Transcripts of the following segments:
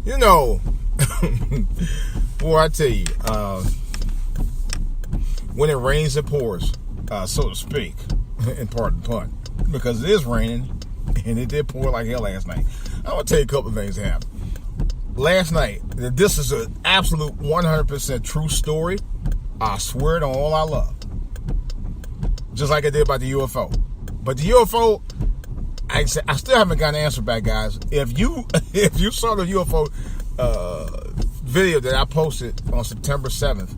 You know, boy, I tell you, when it rains, it pours, so to speak, in pardon the pun, because it is raining, and it did pour like hell last night. I want to tell you a couple of things that happened. Last night, this is an absolute 100% true story. I swear it on all I love. Just like I did about the UFO. But the UFO, I still haven't got an answer back, guys. If you saw the UFO video that I posted on September 7th,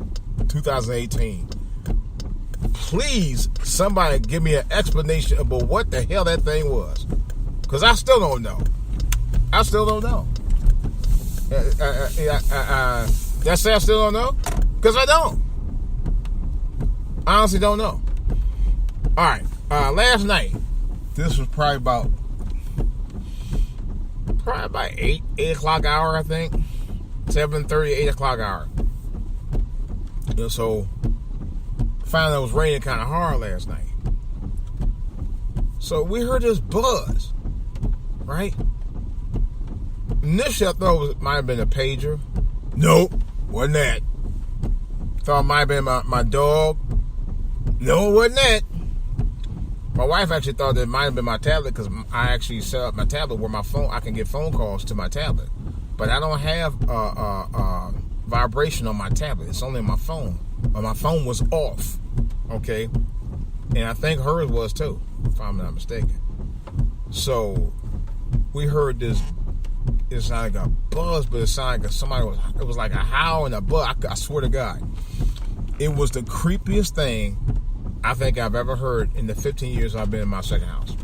2018, please, somebody give me an explanation about what the hell that thing was. Because I still don't know. I still don't know. That's I still don't know? Because I don't. I honestly don't know. Alright, last night, this was probably about 8 o'clock hour, I think. 7:30, 8 o'clock hour. And so, found it was raining kind of hard last night. So we heard this buzz, right? Initially, I thought it might have been a pager. Nope, wasn't that. Thought it might have been my dog. No, it wasn't that. My wife actually thought that it might have been my tablet because I actually set up my tablet where I can get phone calls to my tablet. But I don't have vibration on my tablet. It's only on my phone. My phone was off. Okay? And I think hers was too, if I'm not mistaken. So, we heard this. It sounded like a buzz, but it sounded like it was like a howl and a buzz. I swear to God. It was the creepiest thing I think I've ever heard in the 15 years I've been in my second house.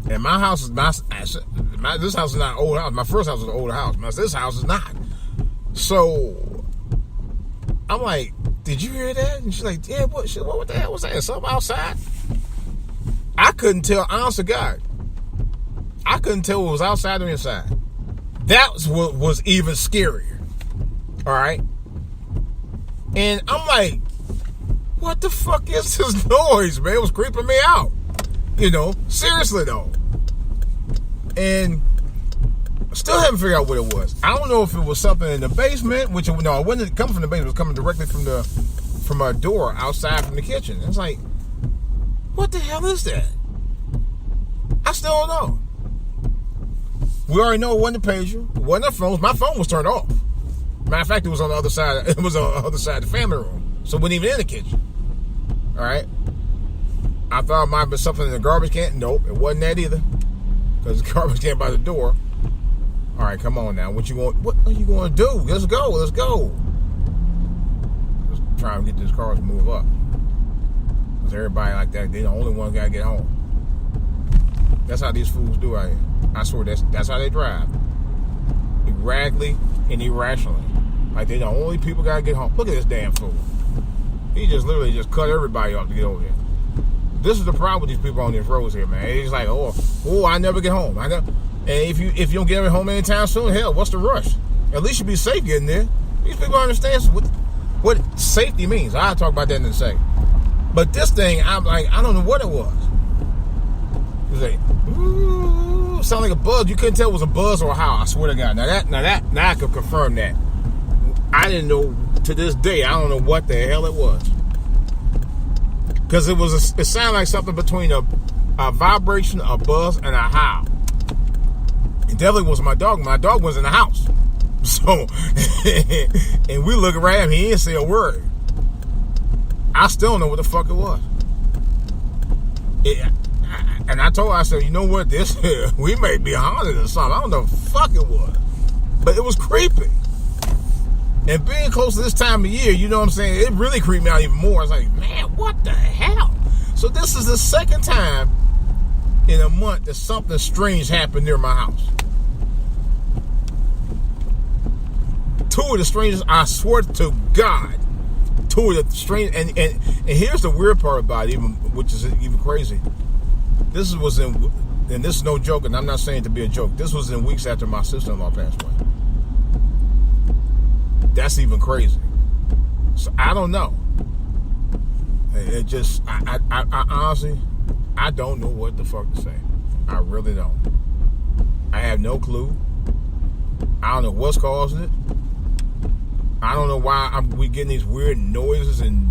And my house is this house is not an old house. My first house was an older house. This house is not. So I'm like, did you hear that? And she's like, yeah, what the hell was that? Something outside? I couldn't tell, honest to God. I couldn't tell what was outside or inside. That was what was even scarier. All right? And I'm like, what the fuck is this noise, man? It was creeping me out. You know, seriously though. And still haven't figured out what it was. I don't know if it was something in the basement, which it wasn't coming from the basement. It was coming directly from a door outside from the kitchen. It's like, what the hell is that? I still don't know. We already know it wasn't a pager. It wasn't a phone. My phone was turned off. Matter of fact, it was on the other side. It was on the other side of the family room, so it wasn't even in the kitchen. All right. I thought it might have been something in the garbage can. Nope, it wasn't that either. Because the garbage can by the door. All right, come on now. What are you going to do? Let's go. Let's try and get this car to move up. Because everybody like that, they're the only one got to get home. That's how these fools do out here. I swear, that's how they drive. Erratically and irrationally. Like they're the only people got to get home. Look at this damn fool. He just literally just cut everybody off to get over here. This is the problem with these people on these roads here, man. It's like, oh, I never get home. And if you don't get home anytime soon, hell, what's the rush? At least you be safe getting there. These people understand what safety means. I'll talk about that in a second. But this thing, I'm like, I don't know what it was. It was like, ooh, sounded like a buzz. You couldn't tell it was a buzz or a howl. I swear to God. Now I can confirm that. I didn't know to this day. I don't know what the hell it was. Because it sounded like something between a vibration, a buzz, and a howl. It definitely was my dog. My dog was in the house. So, and we look around him, he didn't say a word. I still don't know what the fuck it was. And I told her, I said, you know what, we may be haunted or something. I don't know what the fuck it was. But it was creepy. And being close to this time of year, you know what I'm saying, it really creeped me out even more. I was like, man, what the hell? So this is the second time in a month that something strange happened near my house. Two of the strangest, I swear to God, two of the strangest, and here's the weird part about it, which is even crazy. This was in, and this is no joke, and I'm not saying it to be a joke, this was in weeks after my sister-in-law passed away. That's even crazy. So I don't know. It just, I honestly, I don't know what the fuck to say. I really don't. I have no clue. I don't know what's causing it. I don't know why we getting these weird noises and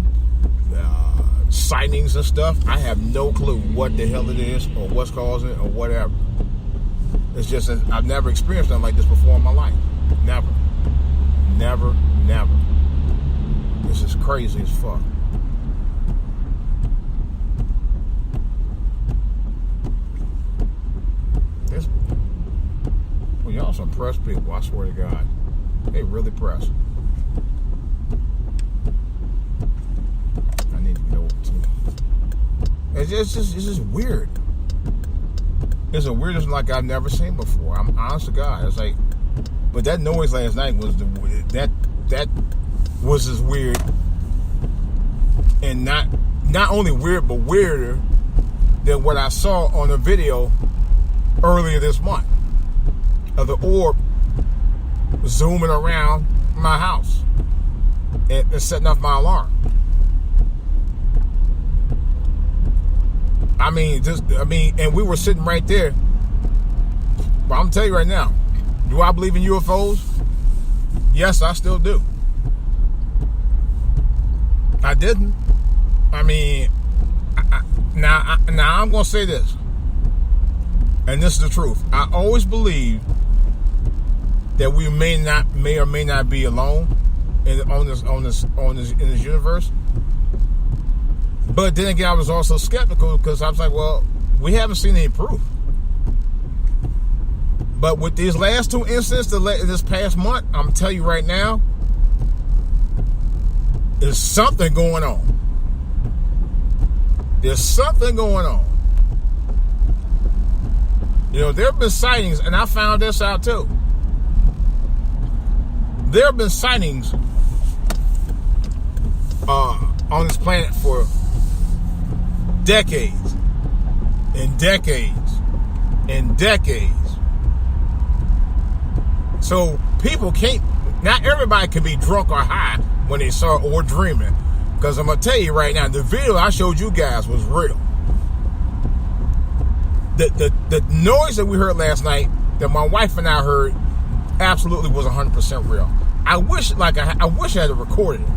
sightings and stuff. I have no clue what the hell it is or what's causing it or whatever. It's just that I've never experienced something like this before in my life. Never. Never, never. This is crazy as fuck. Well, y'all some pressed people, I swear to God. They really pressed. I need to get over too. It's just weird. It's a weirdest like I've never seen before. I'm honest to God. It's like, but that noise last night was that was as weird, and not only weird but weirder than what I saw on the video earlier this month of the orb zooming around my house and setting off my alarm. And we were sitting right there. But I'm telling you right now, do I believe in UFOs? Yes, I still do. I didn't. Now I'm going to say this, and this is the truth. I always believed that we may or may not be alone in this universe. But then again, I was also skeptical because I was like, well, we haven't seen any proof. But with these last two incidents this past month, I'm telling you right now, there's something going on. There's something going on. You know, there have been sightings, and I found this out too. There have been sightings on this planet for decades and decades and decades. So people can't, not everybody can be drunk or high when they saw it or dreaming. Because I'm going to tell you right now, the video I showed you guys was real. The noise that we heard last night, that my wife and I heard, absolutely was 100% real. I wish I had recorded it.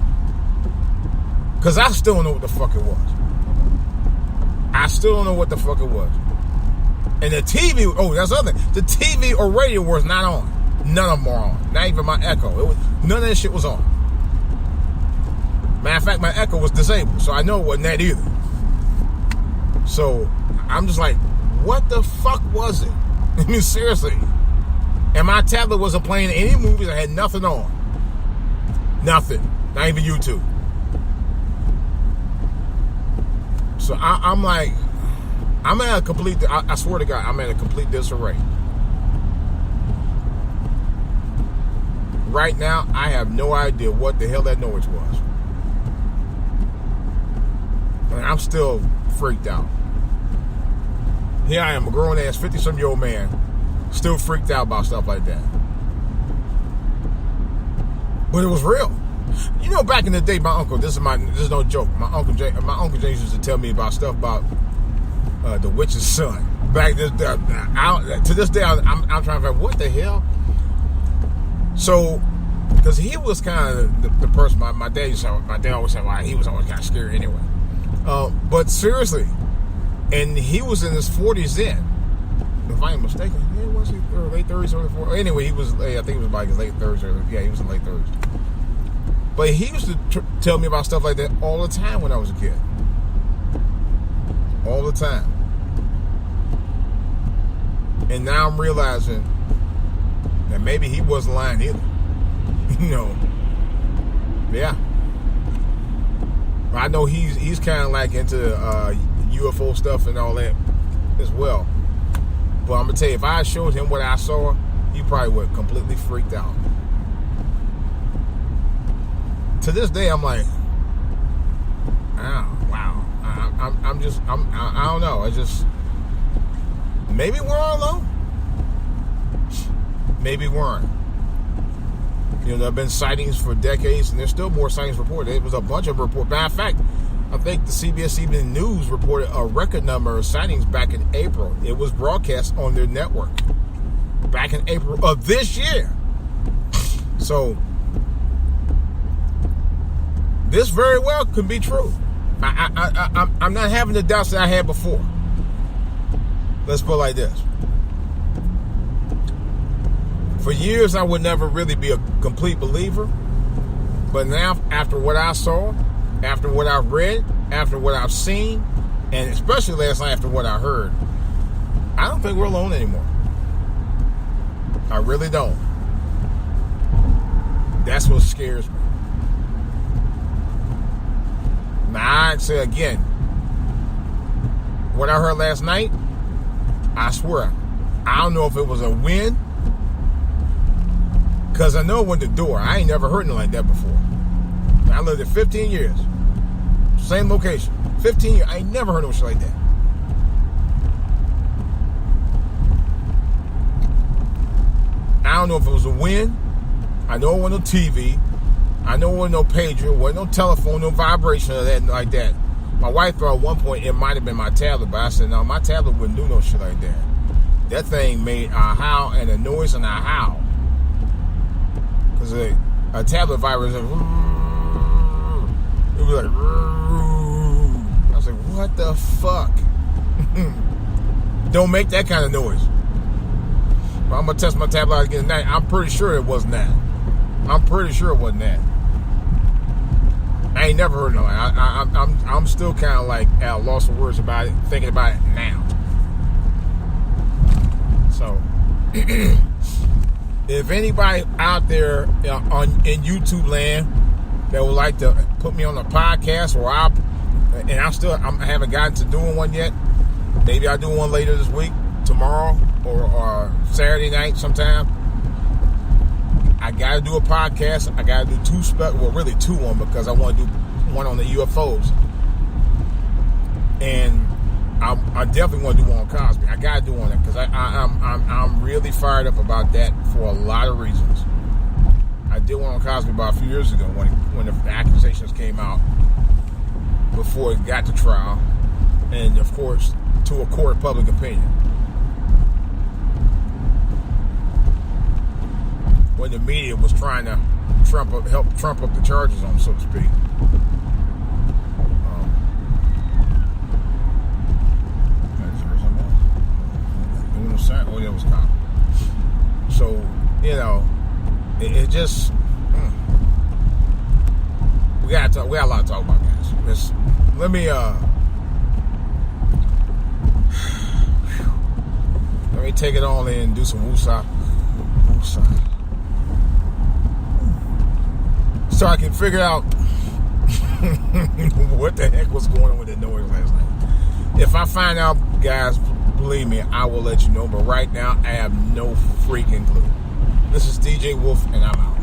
Because I still don't know what the fuck it was. I still don't know what the fuck it was. And the TV, that's the other thing. The TV or radio was not on. None of them were on. Not even my Echo. None of that shit was on. Matter of fact, my Echo was disabled, so I know it wasn't that either. So I'm just like, what the fuck was it? I mean, seriously. And my tablet wasn't playing any movies. I had nothing on. Nothing. Not even YouTube. So I'm like, I'm at a complete, I swear to God, I'm at a complete disarray. Right now, I have no idea what the hell that noise was. And I'm still freaked out. Here I am, a grown-ass 50-some-year-old man, still freaked out about stuff like that. But it was real. You know, back in the day, my uncle, this is no joke, my uncle James used to tell me about stuff about the witch's son. Back to this day, I'm trying to figure out what the hell. So, because he was kind of the person, my dad always said, well, he was always kind of scary anyway. But seriously, and he was in his 40s then, if I ain't mistaken. Yeah, was he late 30s or 40s? Anyway, he was, I think it was like his late 30s. He was in late 30s. But he used to tell me about stuff like that all the time when I was a kid. All the time. And now I'm realizing that maybe he wasn't lying either. You know. Yeah. I know he's kind of like into UFO stuff and all that as well. But I'm going to tell you, if I showed him what I saw, he probably would have completely freaked out. To this day, I'm like, oh, wow. I don't know. I just, maybe we're all alone. Maybe we weren't. You know, there have been sightings for decades, and there's still more sightings reported. It was a bunch of reports. Matter of fact, I think the CBS Evening News reported a record number of sightings back in April. It was broadcast on their network. back in April of this year. So this very well could be true. I'm not having the doubts that I had before. Let's put it like this. For years, I would never really be a complete believer. But now, after what I saw, after what I've read, after what I've seen, and especially last night after what I heard, I don't think we're alone anymore. I really don't. That's what scares me. Now, I'd say again, what I heard last night, I swear, I don't know if it was a win, because I know it went the door. I ain't never heard anything like that before. I lived there 15 years. Same location. 15 years. I ain't never heard no shit like that. I don't know if it was a win. I know it wasn't no TV. I know it wasn't no pager. It wasn't no telephone, no vibration or that like that. My wife thought at one point it might have been my tablet, but I said, no, my tablet wouldn't do no shit like that. That thing made a howl and a noise and a howl. Because a tablet vibrates, it was like, I was like, what the fuck? Don't make that kind of noise. But I'm going to test my tablet out again tonight. I'm pretty sure it wasn't that. I'm pretty sure it wasn't that. I ain't never heard no. I'm still kind of like at a loss of words about it, thinking about it now. So, if anybody out there in YouTube land that would like to put me on a podcast, or I haven't gotten to doing one yet. Maybe I'll do one later this week, tomorrow, or Saturday night sometime. I got to do a podcast. I got to do two because I want to do one on the UFOs. And I definitely want to do one on Cosby. I got to do one on it because I'm really fired up about that for a lot of reasons. I did one on Cosby about a few years ago when the accusations came out before it got to trial, and of course to a court of public opinion. When the media was trying to help trump up the charges on, so to speak. Oh, that was cop. So, it just we got a lot to talk about, guys. Let me take it all in and do some woosah. So I can figure out what the heck was going on with the noise last night. If I find out, guys, believe me, I will let you know. But right now, I have no freaking clue. This is DJ Wolf, and I'm out.